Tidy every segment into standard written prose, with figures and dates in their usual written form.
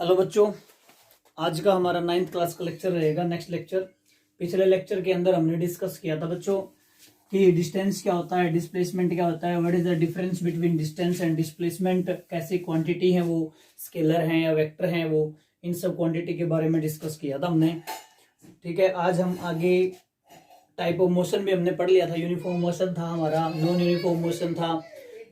Hello बच्चों, आज का हमारा 9th क्लास का लेक्चर रहेगा। नेक्स्ट लेक्चर, पिछले लेक्चर के अंदर हमने डिस्कस किया था बच्चों कि डिस्टेंस क्या होता है, डिस्प्लेसमेंट क्या होता है, what is the difference between distance and displacement, कैसी क्वांटिटी है, वो स्केलर हैं या वेक्टर हैं, वो इन सब क्वांटिटी के बारे में डिस्कस किया था हमने। ठीक है, आज हम आगे टाइप ऑफ मोशन भी हमने पढ़ लिया था। यूनिफॉर्म मोशन था हमारा, नॉन यूनिफॉर्म मोशन था।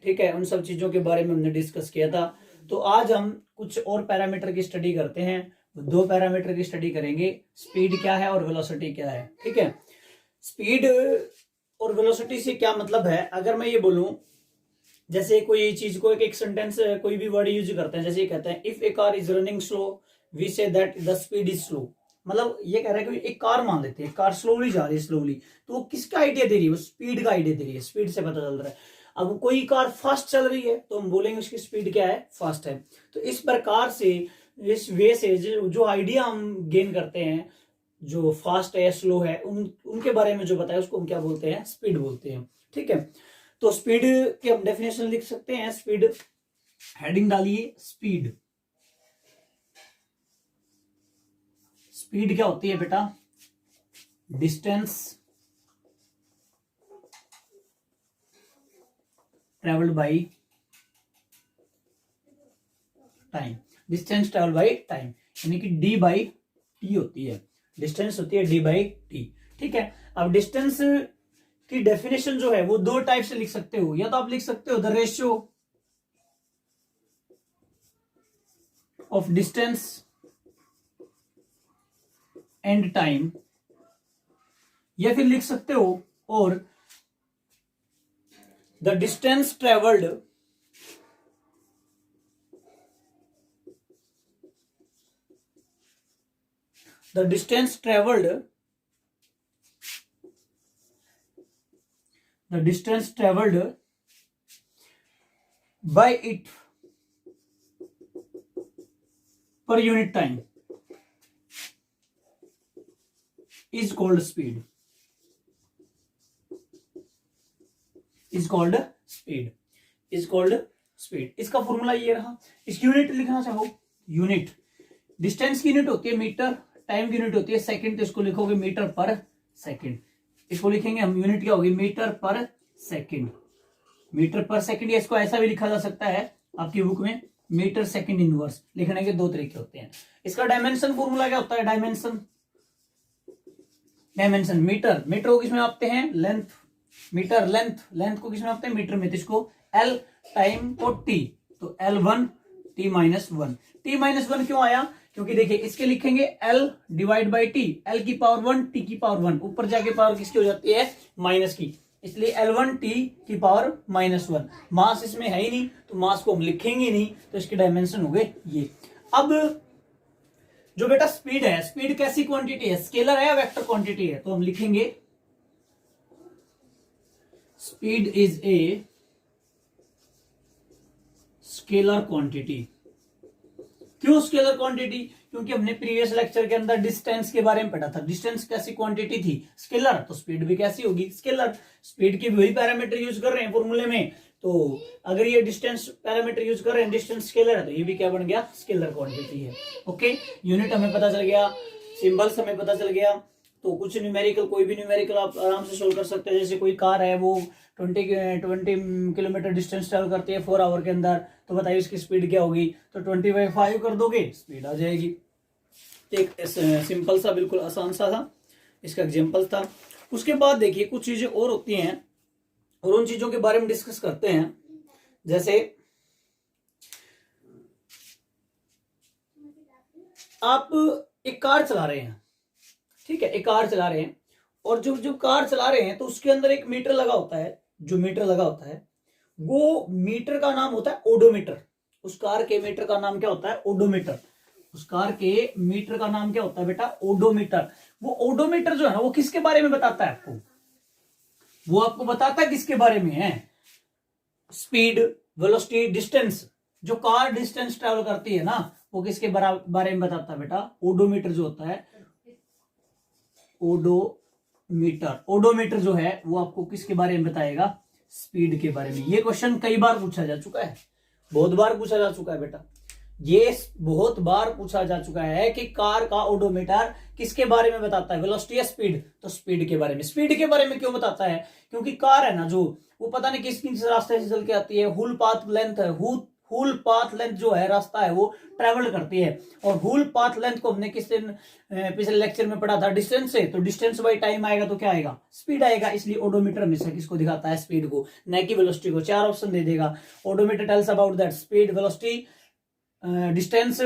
ठीक है, उन सब चीजों के बारे में हमने डिस्कस किया था। तो आज हम कुछ और पैरामीटर की स्टडी करते हैं। दो पैरामीटर की स्टडी करेंगे, स्पीड क्या है और वेलोसिटी क्या है। ठीक है, स्पीड और वेलोसिटी से क्या मतलब है, अगर मैं ये बोलूं, जैसे कोई चीज को एक सेंटेंस कोई भी वर्ड यूज करते हैं, जैसे ये कहते हैं if a car is running slow we say that the speed is slow. मतलब ये कह रहा है कि एक कार मान लेते हैं, कार स्लोली जा रही है, स्लोली, तो वो किसका आइडिया दे रही है, वो स्पीड का आइडिया दे रही है, स्पीड से पता चल रहा है। अब कोई कार फास्ट चल रही है तो हम बोलेंगे उसकी स्पीड क्या है, फास्ट है। तो इस प्रकार से, इस वे से जो आइडिया हम गेन करते हैं, जो फास्ट है या स्लो है, उनके बारे में जो बताया उसको हम क्या बोलते हैं, स्पीड बोलते हैं। ठीक है, तो स्पीड की हम डेफिनेशन लिख सकते हैं। स्पीड, हेडिंग डालिए स्पीड। स्पीड क्या होती है बेटा, distance travelled by time. Distance travel by time यानी कि डी बाई टी होती है, डिस्टेंस होती है डी बाई टी। ठीक है, अब डिस्टेंस की डेफिनेशन जो है वो दो टाइप से लिख सकते हो। या तो आप लिख सकते हो the ratio of distance and time, या फिर लिख सकते हो और the distance travelled the distance traveled by it per unit time is called speed, इसका फॉर्मूला ये रहा। इस यूनिट लिखना चाहो, यूनिट, डिस्टेंस की यूनिट होती है मीटर, टाइम की यूनिट होती है सेकंड, तो इसको लिखोगे मीटर पर सेकंड। इसको लिखेंगे हम, यूनिट क्या होगी, मीटर पर सेकंड। मीटर पर सेकंड, या इसको ऐसा भी लिखा जा सकता है आपकी बुक में, मीटर सेकंड इनवर्स। लिखने के दो तरीके होते हैं। इसका डायमेंशन फॉर्मूला क्या होता है, डायमेंशन मीटर, मीटर को किसमें मापते हैं, लेंथ, मीटर लेंथ को किसमें मापते हैं, मीटर में। तो इसको एल, टाइम को टी, तो L1 T-1। T-1 क्यों आया, क्योंकि देखिए इसके लिखेंगे L divide by T, L की पावर 1 T की पावर 1, ऊपर जाके पावर किसकी हो जाती है, माइनस की, इसलिए L1 T की पावर -1। मास इसमें है ही नहीं तो मास को हम लिखेंगे नहीं, तो इसके डायमेंशन हो गए ये। अब जो बेटा स्पीड है, स्पीड कैसी क्वांटिटी है, स्केलर है या वेक्टर क्वांटिटी है, तो हम लिखेंगे speed is a scalar quantity. क्यों स्केलर क्वांटिटी, क्योंकि हमने प्रीवियस लेक्चर के अंदर डिस्टेंस के बारे में पढ़ा था। डिस्टेंस कैसी क्वांटिटी थी, स्केलर, तो स्पीड भी कैसी होगी, स्केलर। स्पीड के वही पैरामीटर यूज कर रहे हैं फॉर्मूले में, तो अगर ये डिस्टेंस पैरामीटर यूज कर रहे हैं, डिस्टेंस स्केलर है, तो ये भी क्या बन गया, स्केलर क्वांटिटी है। ओके, यूनिट हमें पता चल गया, सिंबल्स हमें पता चल गया, तो कुछ न्यूमेरिकल, कोई भी न्यूमेरिकल आप आराम से सोल्व कर सकते हैं। जैसे कोई कार है, वो 20 किलोमीटर डिस्टेंस ट्रेवल करती है 4 आवर के अंदर, तो बताइए इसकी स्पीड क्या होगी, तो 20/5 कर दोगे, स्पीड आ जाएगी। एक सिंपल सा, बिल्कुल आसान सा था, इसका एग्जांपल था। उसके बाद देखिए कुछ चीजें और होती हैं और उन चीजों के बारे में डिस्कस करते हैं। जैसे आप एक कार चला रहे हैं, ठीक है, एक कार चला रहे हैं, और जो कार चला रहे हैं तो उसके अंदर एक मीटर लगा होता है। जो मीटर लगा होता है वो मीटर का नाम होता है ओडोमीटर। उस कार के मीटर का नाम क्या होता है, ओडोमीटर। उस कार के मीटर का नाम क्या होता है बेटा, ओडोमीटर। वो ओडोमीटर जो है ना, वो किसके बारे में बताता है आपको, वो आपको बताता है किसके बारे में है, स्पीड, वेलोसिटी, डिस्टेंस। जो कार डिस्टेंस ट्रेवल करती है ना, वो किसके बारे में बताता है बेटा, ओडोमीटर जो होता है, ओडोमीटर जो है वो आपको किसके बारे में बताएगा, स्पीड के बारे में। ये क्वेश्चन कई बार पूछा जा चुका है, बहुत बार पूछा जा चुका है बेटा। ये बहुत बार पूछा जा चुका है कि कार का ओडोमीटर किसके बारे में बताता है, वेलोसिटी या स्पीड? तो स्पीड के बारे में। स्पीड के बारे में क्यों बताता है? क्योंकि कार है ना जो, वो पता नहीं किस किस रास्ते से चल के आती है, हुल पाथ लेंथ है, हुल पाथ लेंथ जो है रास्ता है वो ट्रेवल करती है। और हुल पाथ लेंथ को हमने किस दिन पिछले लेक्चर में पढ़ा था, डिस्टेंस से। तो डिस्टेंस बाई टाइम आएगा तो क्या आएगा, स्पीड आएगा। इसलिए ओडोमीटर हमेशा किसको दिखाता है, स्पीड को, न कि वेलोसिटी को। 4 ऑप्शन दे देगा। Odometer tells about that speed, velocity, distance,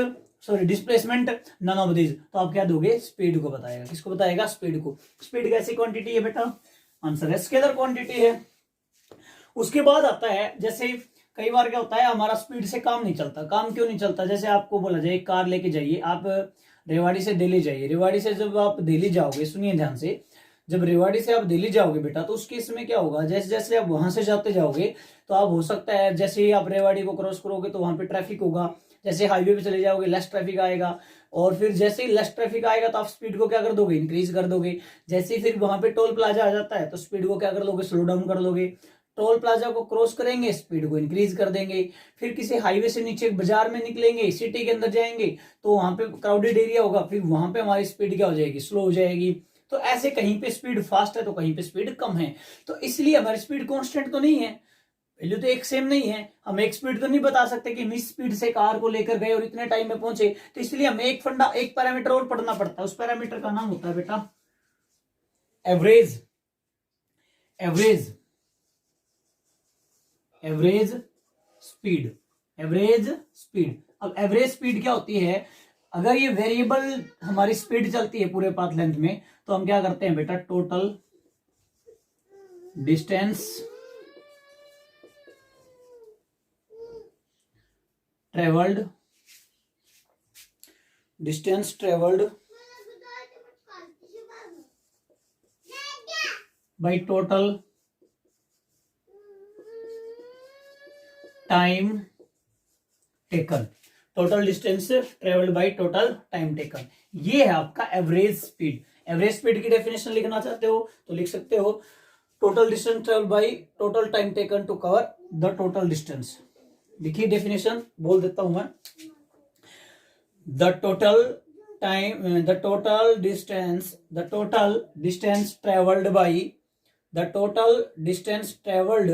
sorry displacement, none of these. तो आप क्या दोगे, स्पीड को बताएगा। किसको बताएगा, स्पीड को। स्पीड कैसी क्वांटिटी है बेटा, आंसर है स्केलर क्वांटिटी है। उसके बाद आता है, जैसे कई बार क्या होता है, हमारा स्पीड से काम नहीं चलता। काम क्यों नहीं चलता? जैसे आपको बोला जाए कार लेके जाइए, आप रेवाड़ी से दिल्ली जाइए। रेवाड़ी से जब आप दिल्ली जाओगे, सुनिए ध्यान से, जब रेवाड़ी से आप दिल्ली जाओगे बेटा, तो उस केस में क्या होगा, जैसे जैसे आप वहां से जाते जाओगे तो आप, हो सकता है जैसे ही आप रेवाड़ी को क्रॉस करोगे तो वहां पे ट्रैफिक होगा। जैसे हाईवे पे चले जाओगे लेस ट्रैफिक आएगा, और फिर जैसे ही लेस ट्रैफिक आएगा तो आप स्पीड को क्या कर दोगे, इंक्रीज कर दोगे। जैसे ही फिर वहां पे टोल प्लाजा आ जाता है तो स्पीड को क्या कर लोगे, स्लो डाउन कर लोगे। टोल प्लाजा को क्रॉस करेंगे, स्पीड को इंक्रीज कर देंगे। फिर किसी हाईवे से नीचे बाजार में निकलेंगे, सिटी के अंदर जाएंगे, तो वहां पे क्राउडेड एरिया होगा, फिर वहां पे हमारी स्पीड क्या हो जाएगी, स्लो हो जाएगी। तो ऐसे कहीं पे स्पीड फास्ट है तो कहीं पे स्पीड कम है। तो इसलिए हमारी स्पीड कांस्टेंट तो नहीं है, वैल्यू तो एक सेम नहीं है। हम एक स्पीड तो नहीं बता सकते कि हम इस स्पीड से कार को लेकर गए और इतने टाइम में पहुंचे। तो इसलिए हमें एक पैरामीटर और पढ़ना पड़ता है। उस पैरामीटर का नाम होता है बेटा average. Average average speed. Average speed. अब एवरेज स्पीड क्या होती है, अगर ये वेरिएबल हमारी स्पीड चलती है पूरे पाथ लेंथ में, तो हम क्या करते हैं बेटा, total distance travelled, distance travelled by total time taken. Total distance travelled by total time taken, ये है आपका एवरेज स्पीड। एवरेज स्पीड की डेफिनेशन लिखना चाहते हो तो लिख सकते हो, total distance travelled by total time taken to cover the total distance. देखिए डेफिनेशन बोल देता हूं मैं, the total distance travelled by the total distance travelled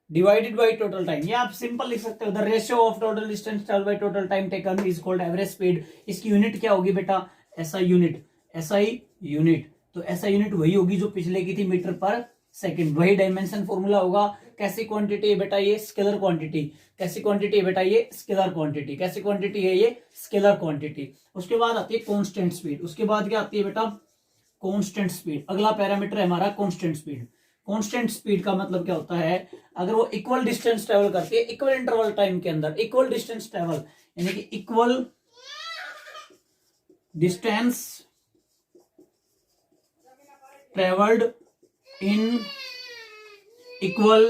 divided by total time. ये आप सिंपल लिख सकते हो, the ratio of total distance travelled by total time taken is called average speed. इसकी यूनिट क्या होगी बेटा, एसआई यूनिट। एसआई यूनिट, तो एसआई यूनिट वही होगी जो पिछले की थी, मीटर पर सेकंड। वही डायमेंशन फॉर्मूला होगा। कैसी क्वांटिटी है बेटा, ये स्केलर क्वांटिटी। कैसी क्वांटिटी है बेटा, ये स्केलर क्वांटिटी। कैसी क्वांटिटी है ये, स्केलर क्वांटिटी। उसके बाद आती है कांस्टेंट स्पीड। उसके बाद क्या आती है बेटा, कांस्टेंट स्पीड। अगला पैरामीटर है हमारा कांस्टेंट स्पीड। कांस्टेंट स्पीड का मतलब क्या होता है, अगर वो इक्वल डिस्टेंस ट्रेवल करती है इक्वल इंटरवल टाइम के अंदर, इक्वल डिस्टेंस ट्रेवल यानी कि equal distance travelled in equal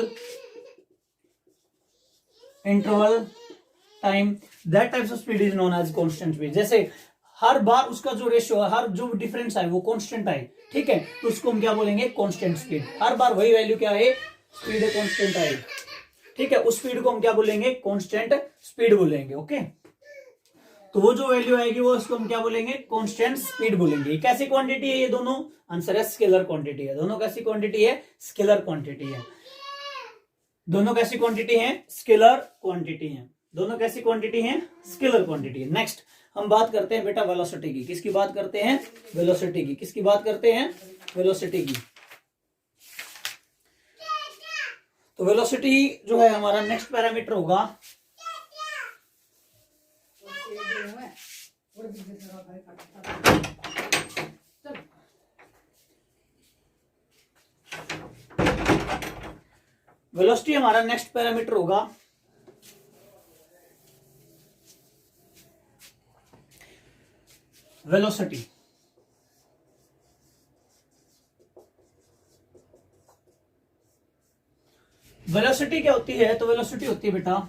interval time, that types of speed is known as constant speed. जैसे हर बार उसका जो रेशियो है, हर जो डिफरेंस है वो कांस्टेंट आए, ठीक है, तो उसको हम क्या बोलेंगे, कांस्टेंट स्पीड। हर बार वही वैल्यू क्या है, स्पीड कांस्टेंट आए, ठीक है, उस स्पीड को हम क्या बोलेंगे, कांस्टेंट स्पीड बोलेंगे। ओके, तो वो जो वैल्यू आएगी वो उसको हम क्या बोलेंगे, कांस्टेंट स्पीड बोलेंगे। कैसी क्वांटिटी है ये दोनों, आंसर है स्केलर क्वांटिटी है। दोनों कैसी क्वांटिटी है, स्केलर क्वांटिटी है। दोनों कैसी क्वांटिटी है, स्केलर क्वांटिटी है। दोनों कैसी क्वांटिटी है, स्केलर क्वांटिटी है। नेक्स्ट हम बात करते हैं बेटा वेलोसिटी की। किसकी बात करते हैं, वेलोसिटी की। किसकी बात करते हैं, वेलोसिटी की। तो वेलोसिटी जो है हमारा नेक्स्ट पैरामीटर होगा वेलोसिटी। हमारा नेक्स्ट पैरामीटर होगा वेलोसिटी। वेलोसिटी क्या होती है, तो वेलोसिटी होती है बेटा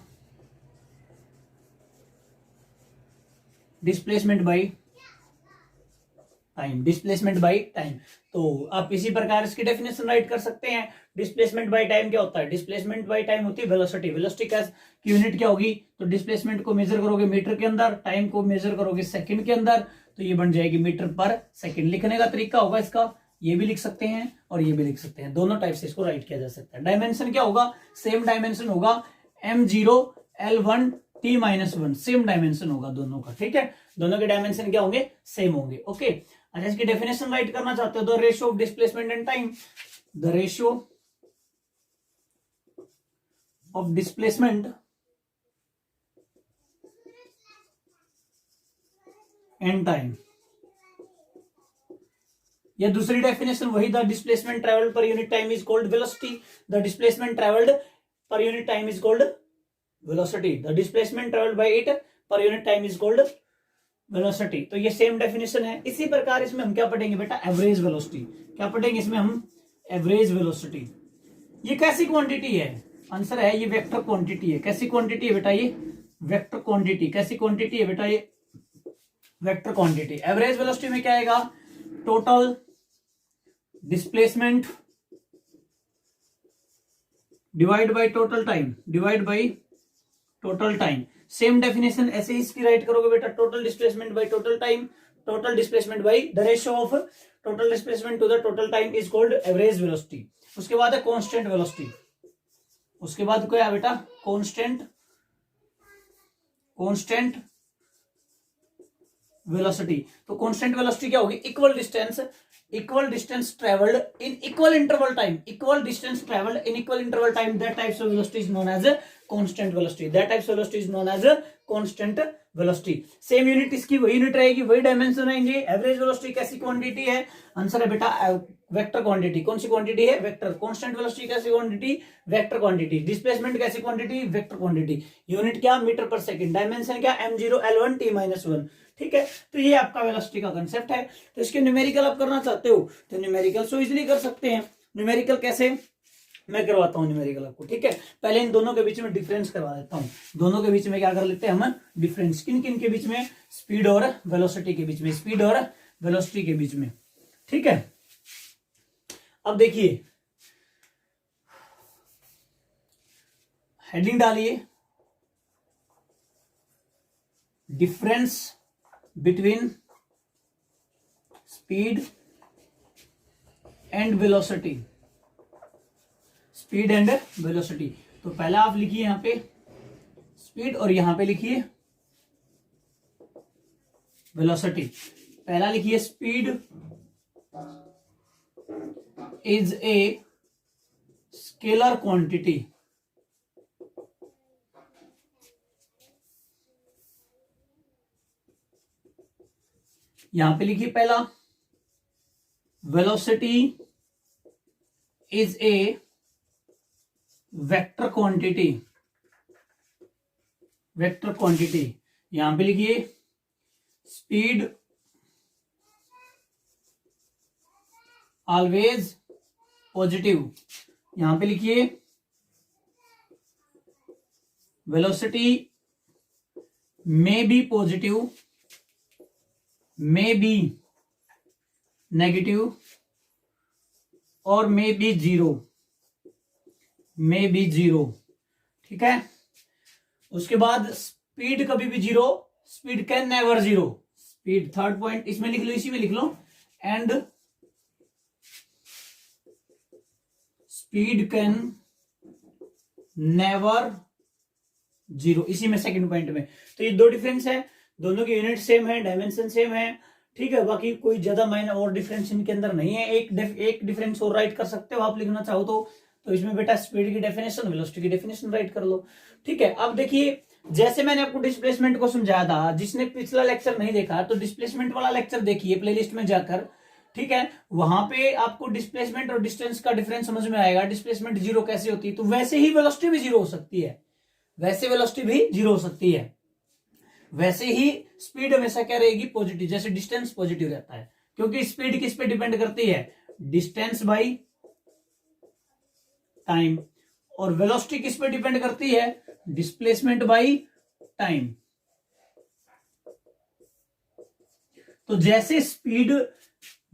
displacement by time, displacement by time. तो आप इसी प्रकार इसकी डेफिनेशन राइट कर सकते हैं। डिस्प्लेसमेंट बाय टाइम क्या होता है? डिस्प्लेसमेंट बाय टाइम होती है वेलोसिटी। वेलोसिटी का की यूनिट क्या होगी? तो डिस्प्लेसमेंट को मेजर करोगे मीटर के अंदर, टाइम को मेजर करोगे सेकंड के अंदर, तो ये बन जाएगी मीटर पर सेकंड। लिखने का तरीका होगा इसका, ये भी लिख सकते हैं और ये भी लिख सकते हैं, दोनों टाइप से इसको राइट किया जा सकता है। डायमेंशन क्या होगा? सेम डायमेंशन होगा, m0 l1 t-1, same dimension होगा दोनों का, ठीक है। दोनों के डायमेंशन क्या होंगे? सेम होंगे। ओके, अच्छा इसकी डेफिनेशन राइट करना चाहते हो तो ratio of displacement and time, the ratio of displacement and time, या दूसरी डेफिनेशन वही, the displacement travelled per unit time is called velocity, the displacement travelled per unit time is called velocity, the displacement travelled by it per unit time is called velocity. तो ये same definition है। इसी प्रकार इसमें हम क्या पढ़ेंगे बेटा? Average velocity. क्या पढ़ेंगे इसमें हम? Average velocity. ये कैसी क्वांटिटी है? आंसर है ये वेक्टर क्वांटिटी है। कैसी क्वांटिटी है बेटा? ये वेक्टर क्वांटिटी। कैसी क्वांटिटी है बेटा? ये वेक्टर क्वांटिटी। एवरेज वेलोसिटी में क्या आएगा? Total displacement divide by total time, divide by total time. Same definition ऐसे ही इसकी राइट करोगे बेटा, total displacement by total time, total displacement by the ratio of total displacement to the total time is called average velocity. उसके बाद है constant velocity. उसके बाद क्या है बेटा? Constant velocity. तो कांस्टेंट वेलोसिटी क्या होगी? Equal distance travelled in equal interval time, equal distance travelled in equal interval time, that types of velocity is known as constant velocity, that types of velocity is known as constant velocity. Same unit इसकी वही unit रहेगी, वही dimension रहेंगे। Average velocity कैसी quantity है? Answer है बेटा vector quantity. कौन सी क्वांटिटी है? वेक्टर। कांस्टेंट वेलोसिटी कैसी क्वांटिटी? Vector quantity. डिस्प्लेसमेंट कैसी क्वांटिटी? Vector quantity. यूनिट क्या? मीटर पर सेकंड। डायमेंशन क्या? m0 l1 t-1, ठीक है। तो ये आपका वेलोसिटी का कंसेप्ट है। तो इसके न्यूमेरिकल आप करना चाहते हो तो न्यूमेरिकल सो इजीली कर सकते हैं। न्यूमेरिकल कैसे? मैं करवाता हूं न्यूमेरिकल आपको, ठीक है। पहले इन दोनों के बीच में डिफरेंस करवा देता हूं। दोनों के बीच में क्या कर लेते हैं हम? डिफरेंस। किन किन के बीच में? स्पीड और वेलोसिटी के बीच में, स्पीड और वेलोसिटी के बीच में, ठीक है। अब देखिए, हेडिंग डालिए, difference between speed and velocity, speed and velocity. तो पहला आप लिखिए यहां पे स्पीड और यहां पे लिखिए वेलोसिटी। पहला लिखिए speed is a scalar quantity, यहां पे लिखिए पहला velocity is a vector quantity, vector quantity. यहां पे लिखिए स्पीड ऑलवेज पॉजिटिव, यहां पे लिखिए velocity may be positive, may be negative और may be zero, may be zero, ठीक है। उसके बाद स्पीड कभी भी zero, speed can never zero, speed third point इसमें लिख लो, इसी में लिख लो, and speed can never zero, इसी में सेकंड पॉइंट में। तो ये दो डिफरेंस है, दोनों की यूनिट सेम है, डायमेंशन सेम है, ठीक है। बाकी कोई ज्यादा मायने और डिफरेंस इनके अंदर नहीं है। एक डिफरेंस और राइट कर सकते हो आप लिखना चाहो तो इसमें बेटा स्पीड की डेफिनेशन, वेलोसिटी की डेफिनेशन राइट कर लो, ठीक है। अब देखिए, जैसे मैंने आपको डिस्प्लेसमेंट को समझाया था, जिसने पिछला लेक्चर नहीं देखा तो डिस्प्लेसमेंट वाला लेक्चर देखिए प्लेलिस्ट में जाकर, ठीक है। वहां पे आपको डिस्प्लेसमेंट और डिस्टेंस का डिफरेंस समझ में आएगा। डिस्प्लेसमेंट जीरो कैसे होती है, तो वैसे ही वेलोसिटी भी जीरो हो सकती है, वैसे वेलोसिटी भी जीरो हो सकती है। वैसे ही स्पीड हमेशा क्या रहेगी? पॉजिटिव, जैसे डिस्टेंस पॉजिटिव रहता है, क्योंकि स्पीड किस पे डिपेंड करती है? Distance by time. और वेलोसिटी किस पे डिपेंड करती है? Displacement by time. तो जैसे स्पीड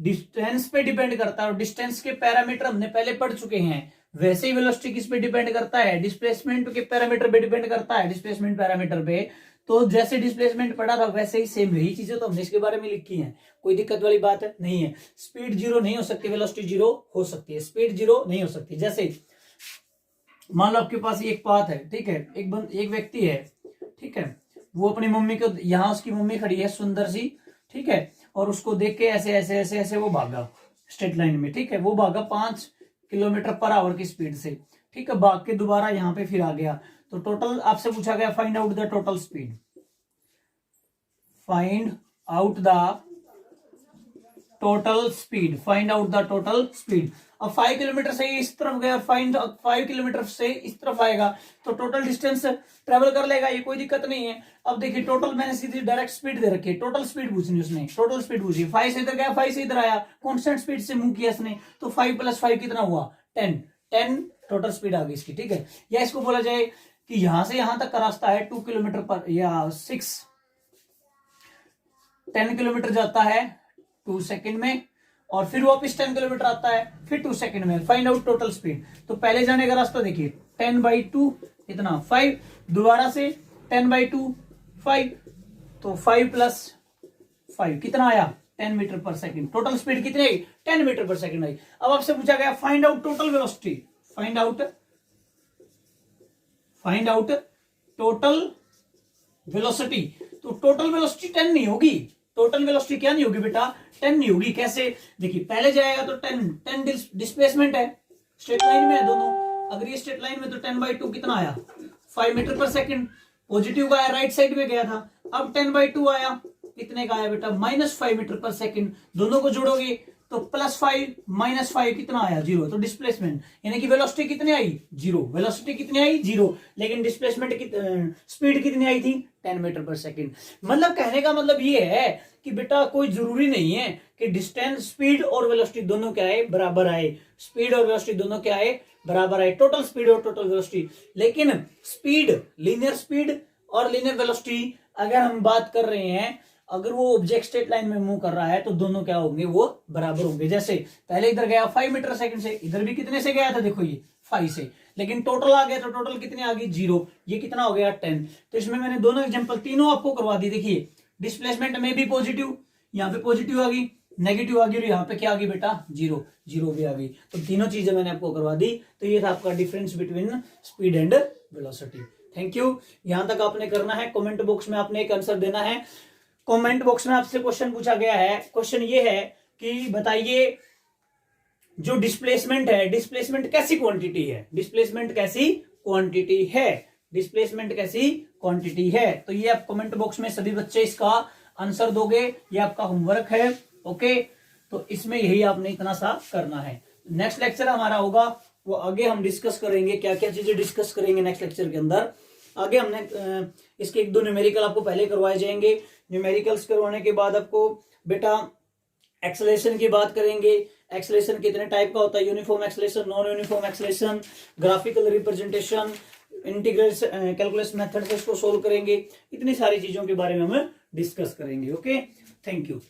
डिस्टेंस पे डिपेंड करता है और डिस्टेंस के पैरामीटर हमने पहले पढ़ चुके हैं, वैसे ही वेलोसिटी किस पे डिपेंड करता है, डिस्प्लेसमेंट के पैरामीटर पे डिपेंड करता है, डिस्प्लेसमेंट पैरामीटर पे। तो जैसे डिस्प्लेसमेंट पढ़ा था वैसे ही सेम यही चीजें तो हमने इसके बारे में लिखी हैं, कोई दिक्कत वाली बात नहीं है। स्पीड जीरो नहीं हो सकती, वेलोसिटी जीरो हो सकती है, स्पीड जीरो नहीं हो सकती। जैसे मान लो आपके पास एक पाथ है, ठीक है, एक व्यक्ति है, ठीक है, वो अपनी मम्मी को, यहाँ उसकी मम्मी खड़ी है सुंदर सी, ठीक है, और उसको देख के ऐसे ऐसे ऐसे ऐसे वो भागा स्ट्रेट लाइन में, ठीक है, वो भागा 5 किलोमीटर पर आवर की स्पीड से, ठीक है, भाग के दोबारा यहाँ पे फिर आ गया। तो टोटल आपसे पूछा गया find out the total speed, find out the total speed, find out the total speed. अब 5 किलोमीटर से इस तरफ गया, फाइंड 5 किलोमीटर से इस तरफ आएगा तो टोटल डिस्टेंस ट्रेवल कर लेगा, ये कोई दिक्कत नहीं है। अब देखिए टोटल मैंने सीधी डायरेक्ट स्पीड दे रखी है, टोटल स्पीड पूछनी उसने, टोटल स्पीड पूछी, 5 से इधर गया, 5 से इधर आया, कांस्टेंट स्पीड से मूव किया इसने, तो 5 + 5 कितना हुआ 10 टोटल स्पीड आ गई इसकी, ठीक है। या इसको बोला जाए कि यहां से यहां तक का रास्ता है 2 किलोमीटर पर या 10 किलोमीटर जाता है 2 सेकंड में, और फिर वापस 10 किलोमीटर आता है फिर 2 सेकंड में। फाइंड आउट टोटल स्पीड, तो पहले जाने का रास्ता देखिए 10/2 इतना 5, दोबारा से 10/2 5, तो 5 + 5 कितना आया 10 मीटर पर सेकंड। टोटल स्पीड कितनी आई 10 मीटर पर सेकंड आई। अब आपसे पूछा गया find out total velocity, find out total velocity. तो टोटल वेलोसिटी 10 नहीं होगी, टोटल वेलोसिटी क्या नहीं होगी बेटा 10 नहीं होगी। कैसे, देखिए पहले जाएगा तो 10 डिस्प्लेसमेंट है, स्ट्रेट लाइन में है दोनों, अगर ये स्ट्रेट लाइन में तो 10/2 कितना आया 5 मीटर पर सेकंड, पॉजिटिव का आया, राइट साइड में गया था। अब 10/2 आया, कितने का आया बेटा -5 मीटर पर सेकंड, दोनों को जोड़ोगे तो +5 - 5 कितना आया 0। तो डिस्प्लेसमेंट यानी कि वेलोसिटी कितनी आई 0, वेलोसिटी कितनी आई 0, लेकिन डिस्प्लेसमेंट की स्पीड कितनी आई थी 10 मीटर पर सेकंड। मतलब कहने का मतलब ये है कि बेटा कोई जरूरी नहीं है कि डिस्टेंस स्पीड और वेलोसिटी दोनों क्या आए बराबर आए, स्पीड और वेलोसिटी दोनों क्या आए बराबर आए, टोटल स्पीड और टोटल वेलोसिटी। लेकिन स्पीड, लीनियर स्पीड और लीनियर वेलोसिटी अगर हम बात कर रहे हैं, अगर वो ऑब्जेक्ट स्ट्रेट लाइन में मूव कर रहा है तो दोनों क्या होंगे वो बराबर होंगे। जैसे पहले इधर गया 5 मीटर सेकंड से, इधर भी कितने से गया था देखो ये 5 से, लेकिन टोटल आ गया तो टोटल कितने आ गई 0, ये कितना हो गया 10। तो इसमें मैंने दोनों एग्जांपल तीनों आपको करवा दी। देखिए डिस्प्लेसमेंट में भी पॉजिटिव, यहाँ पे पॉजिटिव आ गई, नेगेटिव आ गई, और यहाँ पे क्या आ गई बेटा 0 भी आ गई। तो तीनों चीजें मैंने आपको करवा दी। तो ये था आपका difference between speed and velocity. Thank you, यहां तक आपने करना है। कमेंट बॉक्स में आपने एक आंसर देना है। कमेंट बॉक्स में आपसे क्वेश्चन पूछा गया है, क्वेश्चन ये है कि बताइए जो डिस्प्लेसमेंट है, डिस्प्लेसमेंट कैसी क्वांटिटी है, डिस्प्लेसमेंट कैसी क्वांटिटी है, डिस्प्लेसमेंट कैसी क्वांटिटी है। तो ये आप कमेंट बॉक्स में सभी बच्चे इसका आंसर दोगे, ये आपका होमवर्क है। ओके, तो इसमें यही आपने इतना सा करना है। नेक्स्ट लेक्चर हमारा होगा वो आगे हम डिस्कस करेंगे, क्या क्या चीजें डिस्कस करेंगे नेक्स्ट लेक्चर के अंदर। आगे हमने इसके 1-2 न्यूमेरिकल आपको पहले करवाए जाएंगे। न्यूमेरिकल्स करवाने के बाद आपको बेटा एक्सेलरेशन की बात करेंगे। एक्सेलरेशन कितने टाइप का होता है, uniform acceleration, non uniform acceleration, graphical representation, integral calculus method से इसको सोल्व करेंगे। इतनी सारी चीजों के बारे में हम डिस्कस करेंगे। Okay, thank you.